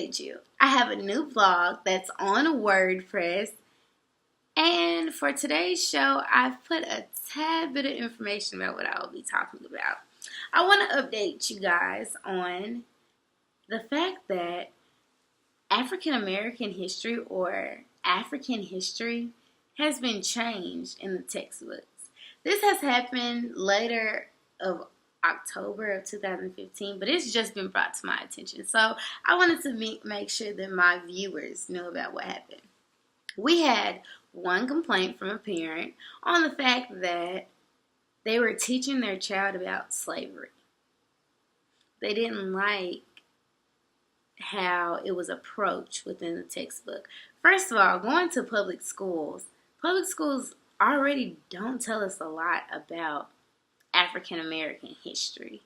update you. I have a new blog that's on WordPress, and for today's show, I've put a tad bit of information about what I will be talking about. I want to update you guys on the fact that African American history or African history has been changed in the textbooks. This has happened later of October of 2015, but it's just been brought to my attention. So I wanted to make sure that my viewers know about what happened. We had one complaint from a parent on the fact that they were teaching their child about slavery. They didn't like how it was approached within the textbook. First of all, going to public schools already don't tell us a lot about African American history.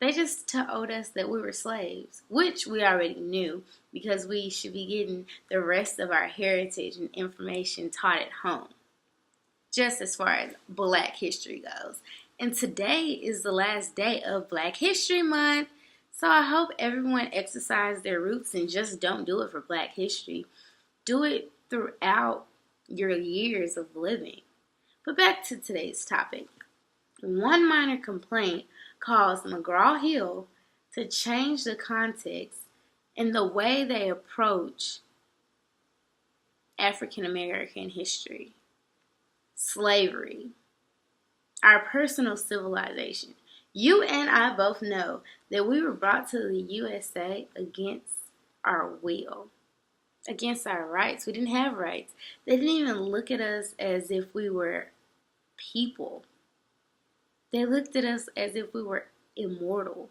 They just told us that we were slaves, which we already knew because we should be getting the rest of our heritage and information taught at home, just as far as Black history goes. And today is the last day of Black History Month, so I hope everyone exercise their roots and just don't do it for Black history. Do it throughout your years of living. But back to today's topic. One minor complaint caused McGraw-Hill to change the context and the way they approach African American history, slavery, our personal civilization. You and I both know that we were brought to the USA against our will, against our rights. We didn't have rights. They didn't even look at us as if we were people. They looked at us as if we were immortal.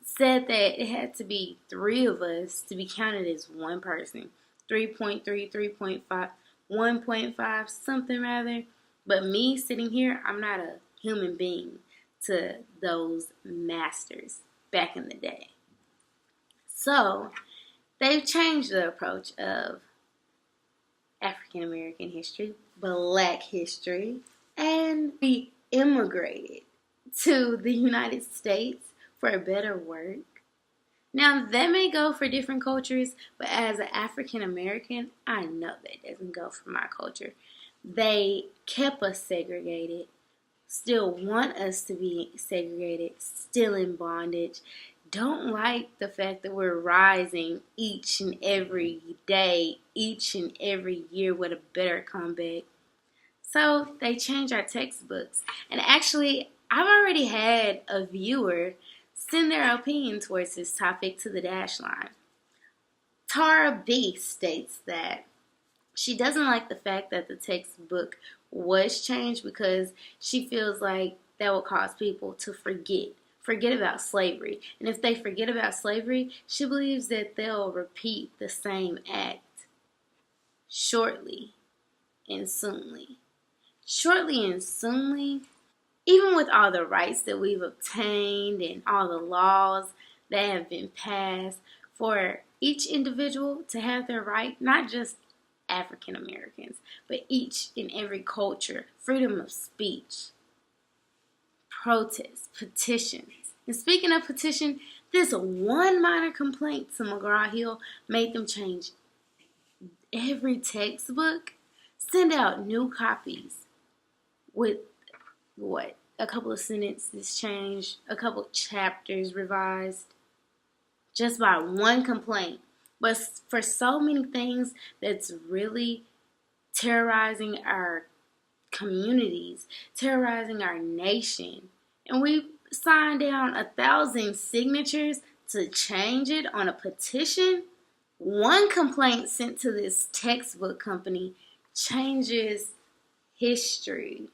Said that it had to be 3 of us to be counted as one person. 3.3, 3.5, 1.5, something rather. But me sitting here, I'm not a human being to those masters back in the day. So, they've changed the approach of African American history, Black history, and we immigrated to the United States for better work. Now, that may go for different cultures, but as an African American, I know that doesn't go for my culture. They kept us segregated, still want us to be segregated, still in bondage, don't like the fact that we're rising each and every day, each and every year with a better comeback. So they changed our textbooks. And actually, I've already had a viewer send their opinion towards this topic to the dash line. Tara B states that she doesn't like the fact that the textbook was changed because she feels like that will cause people to forget about slavery. And if they forget about slavery, she believes that they'll repeat the same act shortly and soonly. Shortly and soonly, even with all the rights that we've obtained and all the laws that have been passed for each individual to have their right, not just African Americans, but each and every culture, freedom of speech, protests, petitions. And speaking of petition, this one minor complaint to McGraw-Hill made them change every textbook, send out new copies with a couple of sentences changed, a couple chapters revised, just by one complaint. But for so many things that's really terrorizing our communities, terrorizing our nation. And we signed down 1,000 signatures to change it on a petition. One complaint sent to this textbook company changes history.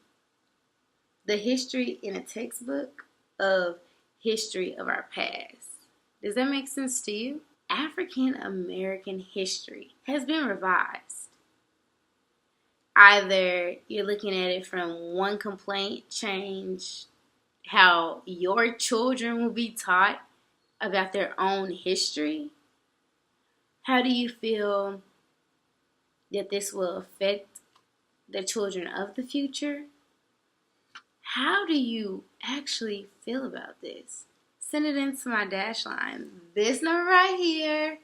The history in a textbook of history of our past. Does that make sense to you? African American history has been revised. Either you're looking at it from one complaint change how your children will be taught about their own history. How do you feel that this will affect the children of the future? How do you actually feel about this? Send it into my dash line. This number right here.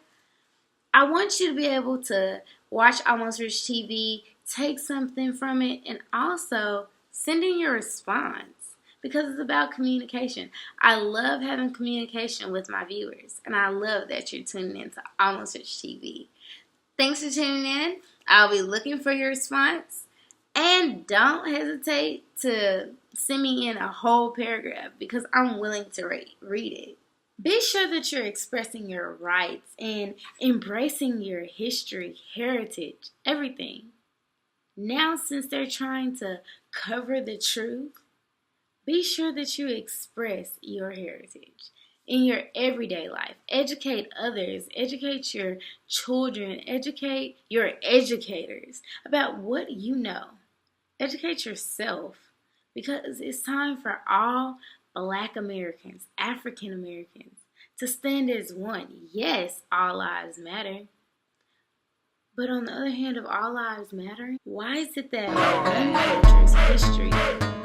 I want you to be able to watch Almost Rich TV, take something from it, and also send in your response because it's about communication. I love having communication with my viewers, and I love that you're tuning in to Almost Rich TV. Thanks for tuning in. I'll be looking for your response. And don't hesitate to send me in a whole paragraph because I'm willing to read it. Be sure that you're expressing your rights and embracing your history, heritage, everything. Now, since they're trying to cover the truth, be sure that you express your heritage in your everyday life. Educate others, educate your children, educate your educators about what you know. Educate yourself because it's time for all Black Americans, African Americans to stand as one. Yes, all lives matter. But on the other hand of all lives matter, why is it that one culture's history